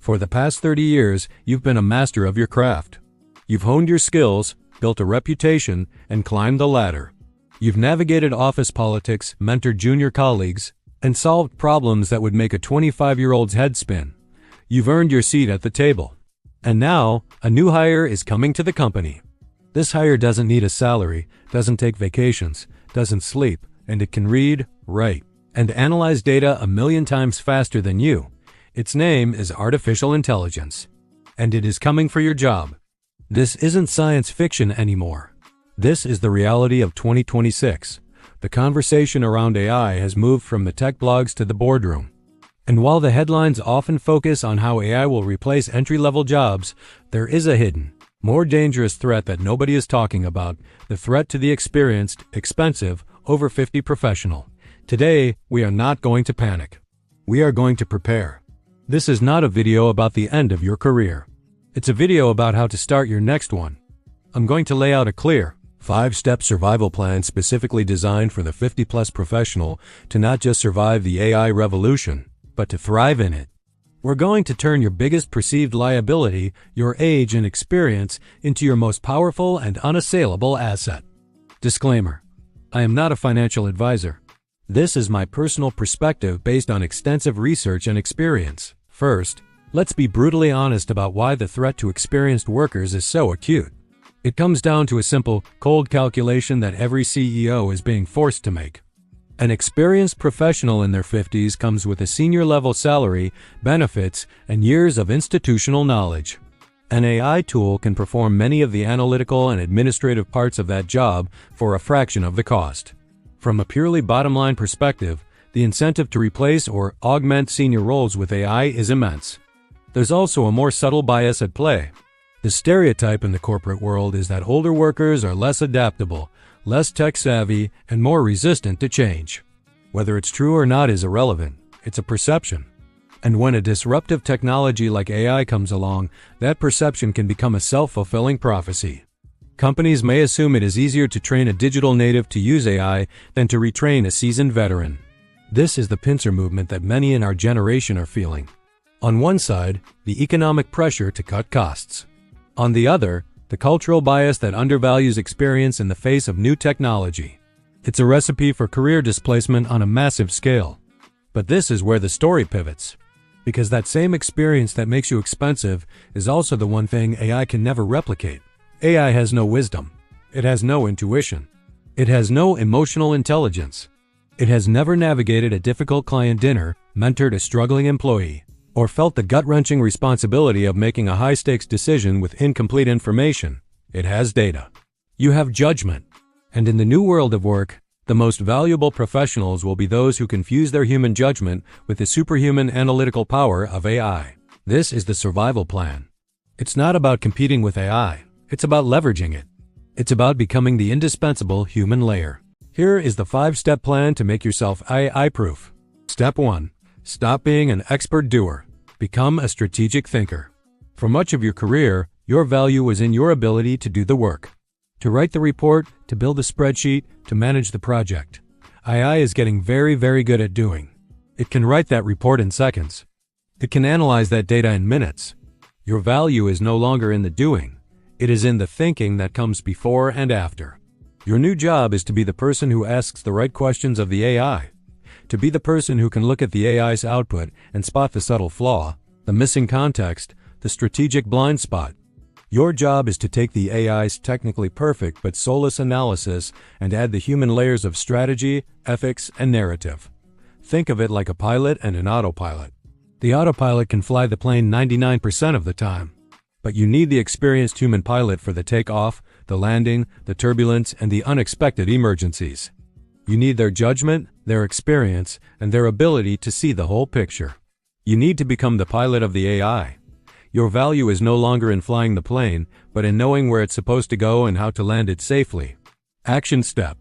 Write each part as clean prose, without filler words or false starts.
For the past 30 years, you've been a master of your craft. You've honed your skills, built a reputation, and climbed the ladder. You've navigated office politics, mentored junior colleagues, and solved problems that would make a 25-year-old's head spin. You've earned your seat at the table. And now, a new hire is coming to the company. This hire doesn't need a salary, doesn't take vacations, doesn't sleep, and it can read, write, and analyze data 1,000,000 times faster than you. Its name is artificial intelligence. And it is coming for your job. This isn't science fiction anymore. This is the reality of 2026. The conversation around AI has moved from the tech blogs to the boardroom. And while the headlines often focus on how AI will replace entry-level jobs, there is a hidden, more dangerous threat that nobody is talking about, the threat to the experienced, expensive, over 50 professional. Today, we are not going to panic. We are going to prepare. This is not a video about the end of your career. It's a video about how to start your next one. I'm going to lay out a clear, 5-step survival plan specifically designed for the 50-plus professional to not just survive the AI revolution, but to thrive in it. We're going to turn your biggest perceived liability, your age and experience, into your most powerful and unassailable asset. Disclaimer: I am not a financial advisor. This is my personal perspective based on extensive research and experience. First, let's be brutally honest about why the threat to experienced workers is so acute. It comes down to a simple, cold calculation that every CEO is being forced to make. An experienced professional in their 50s comes with a senior-level salary, benefits, and years of institutional knowledge. An AI tool can perform many of the analytical and administrative parts of that job for a fraction of the cost. From a purely bottom-line perspective, the incentive to replace or augment senior roles with AI is immense. There's also a more subtle bias at play. The stereotype in the corporate world is that older workers are less adaptable, less tech-savvy, and more resistant to change. Whether it's true or not is irrelevant. It's a perception. And when a disruptive technology like AI comes along, that perception can become a self-fulfilling prophecy. Companies may assume it is easier to train a digital native to use AI than to retrain a seasoned veteran. This is the pincer movement that many in our generation are feeling. On one side, the economic pressure to cut costs. On the other, the cultural bias that undervalues experience in the face of new technology. It's a recipe for career displacement on a massive scale. But this is where the story pivots. Because that same experience that makes you expensive is also the one thing AI can never replicate. AI has no wisdom. It has no intuition. It has no emotional intelligence. It has never navigated a difficult client dinner, mentored a struggling employee, or felt the gut-wrenching responsibility of making a high-stakes decision with incomplete information. It has data. You have judgment. And in the new world of work, the most valuable professionals will be those who can fuse their human judgment with the superhuman analytical power of AI. This is the survival plan. It's not about competing with AI. It's about leveraging it. It's about becoming the indispensable human layer. Here is the 5-step plan to make yourself AI-proof. Step 1. Stop being an expert doer. Become a strategic thinker. For much of your career, your value is in your ability to do the work. To write the report, to build the spreadsheet, to manage the project. AI is getting very, very good at doing. It can write that report in seconds. It can analyze that data in minutes. Your value is no longer in the doing. It is in the thinking that comes before and after. Your new job is to be the person who asks the right questions of the AI. To be the person who can look at the AI's output and spot the subtle flaw, the missing context, the strategic blind spot. Your job is to take the AI's technically perfect but soulless analysis and add the human layers of strategy, ethics, and narrative. Think of it like a pilot and an autopilot. The autopilot can fly the plane 99% of the time, but you need the experienced human pilot for the takeoff, the landing, the turbulence, and the unexpected emergencies. You need their judgment, their experience, and their ability to see the whole picture. You need to become the pilot of the AI. Your value is no longer in flying the plane, but in knowing where it's supposed to go and how to land it safely. Action step.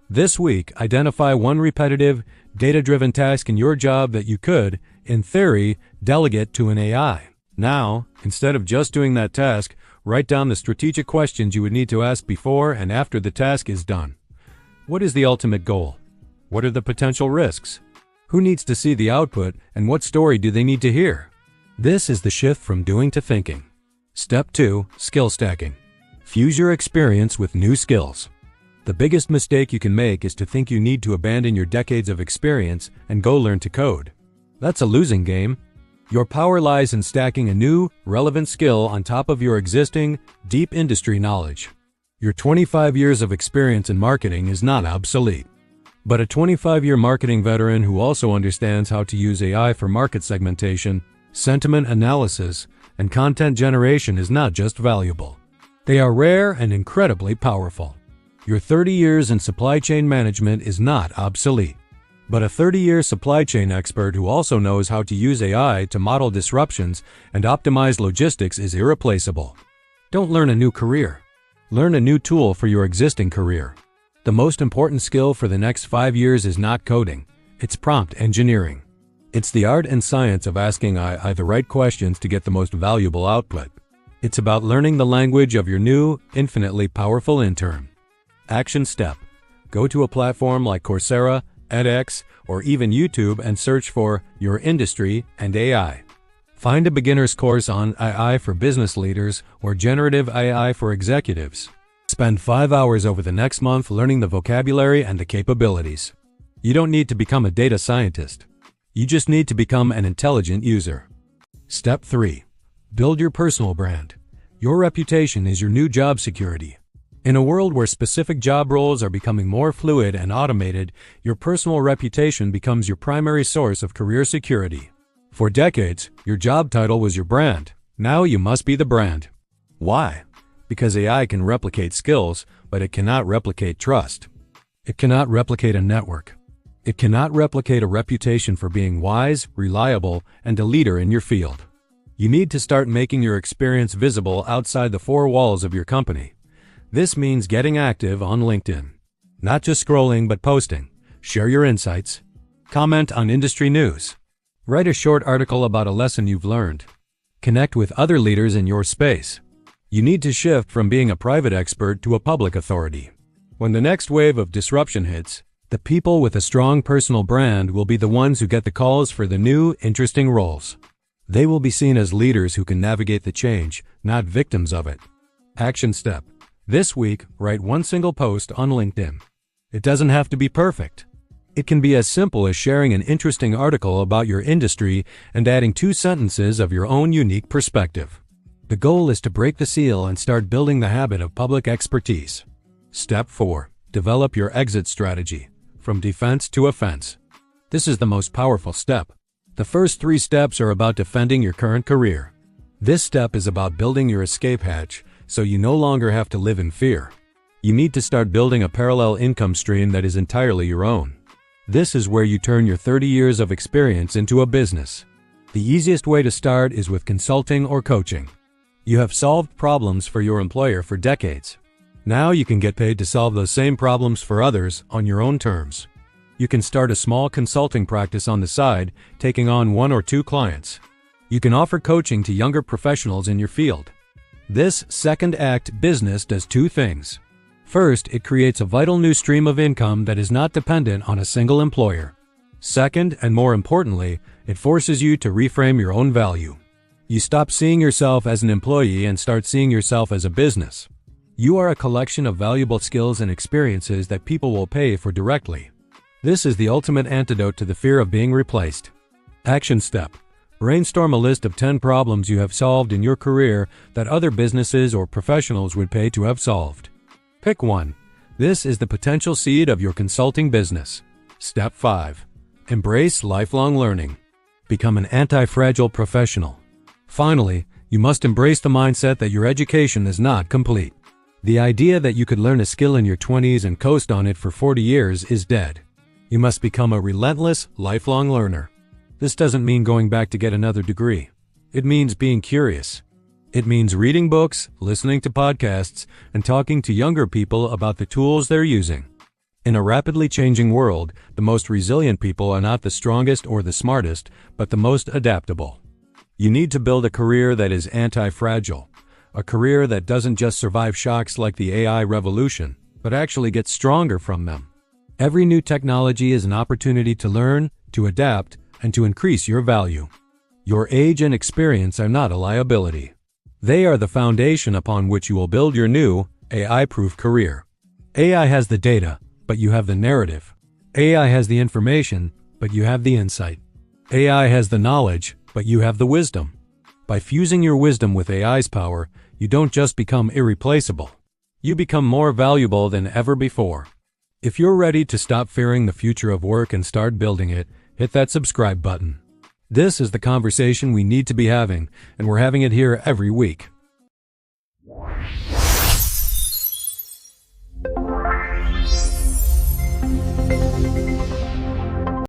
This week, identify one repetitive, data-driven task in your job that you could, in theory, delegate to an AI. Now, instead of just doing that task, write down the strategic questions you would need to ask before and after the task is done. What is the ultimate goal? What are the potential risks? Who needs to see the output, and what story do they need to hear? This is the shift from doing to thinking. Step 2. Skill stacking. Fuse your experience with new skills. The biggest mistake you can make is to think you need to abandon your decades of experience and go learn to code. That's a losing game. Your power lies in stacking a new, relevant skill on top of your existing, deep industry knowledge. Your 25 years of experience in marketing is not obsolete. But a 25-year marketing veteran who also understands how to use AI for market segmentation, sentiment analysis, and content generation is not just valuable. They are rare and incredibly powerful. Your 30 years in supply chain management is not obsolete. But a 30-year supply chain expert who also knows how to use AI to model disruptions and optimize logistics is irreplaceable. Don't learn a new career. Learn a new tool for your existing career. The most important skill for the next 5 years is not coding. It's prompt engineering. It's the art and science of asking AI the right questions to get the most valuable output. It's about learning the language of your new, infinitely powerful intern. Action step. Go to a platform like Coursera, edX, or even YouTube and search for your industry and AI. Find a beginner's course on AI for business leaders or generative AI for executives. Spend 5 hours over the next month learning the vocabulary and the capabilities. You don't need to become a data scientist. You just need to become an intelligent user. Step 3. Build your personal brand. Your reputation is your new job security. In a world where specific job roles are becoming more fluid and automated, your personal reputation becomes your primary source of career security. For decades, your job title was your brand. Now you must be the brand. Why? Because AI can replicate skills, but it cannot replicate trust. It cannot replicate a network. It cannot replicate a reputation for being wise, reliable, and a leader in your field. You need to start making your experience visible outside the four walls of your company. This means getting active on LinkedIn. Not just scrolling, but posting. Share your insights. Comment on industry news. Write a short article about a lesson you've learned. Connect with other leaders in your space. You need to shift from being a private expert to a public authority. When the next wave of disruption hits, the people with a strong personal brand will be the ones who get the calls for the new, interesting roles. They will be seen as leaders who can navigate the change, not victims of it. Action step. This week, write one single post on LinkedIn. It doesn't have to be perfect. It can be as simple as sharing an interesting article about your industry and adding 2 sentences of your own unique perspective. The goal is to break the seal and start building the habit of public expertise. Step 4. Develop your exit strategy, from defense to offense. This is the most powerful step. The first 3 steps are about defending your current career. This step is about building your escape hatch, so you no longer have to live in fear. You need to start building a parallel income stream that is entirely your own. This is where you turn your 30 years of experience into a business. The easiest way to start is with consulting or coaching. You have solved problems for your employer for decades. Now you can get paid to solve those same problems for others on your own terms. You can start a small consulting practice on the side, taking on 1 or 2 clients. You can offer coaching to younger professionals in your field. This second act business does 2 things. First, it creates a vital new stream of income that is not dependent on a single employer. Second, and more importantly, it forces you to reframe your own value. You stop seeing yourself as an employee and start seeing yourself as a business. You are a collection of valuable skills and experiences that people will pay for directly. This is the ultimate antidote to the fear of being replaced. Action step. Brainstorm a list of 10 problems you have solved in your career that other businesses or professionals would pay to have solved. Pick one. This is the potential seed of your consulting business. Step 5. Embrace lifelong learning. Become an anti-fragile professional. Finally, you must embrace the mindset that your education is not complete. The idea that you could learn a skill in your 20s and coast on it for 40 years is dead. You must become a relentless, lifelong learner. This doesn't mean going back to get another degree. It means being curious. It means reading books, listening to podcasts, and talking to younger people about the tools they're using. In a rapidly changing world, the most resilient people are not the strongest or the smartest, but the most adaptable. You need to build a career that is anti-fragile, a career that doesn't just survive shocks like the AI revolution, but actually gets stronger from them. Every new technology is an opportunity to learn, to adapt, and to increase your value. Your age and experience are not a liability. They are the foundation upon which you will build your new, AI-proof career. AI has the data, but you have the narrative. AI has the information, but you have the insight. AI has the knowledge, but you have the wisdom. By fusing your wisdom with AI's power, you don't just become irreplaceable. You become more valuable than ever before. If you're ready to stop fearing the future of work and start building it, hit that subscribe button. This is the conversation we need to be having, and we're having it here every week.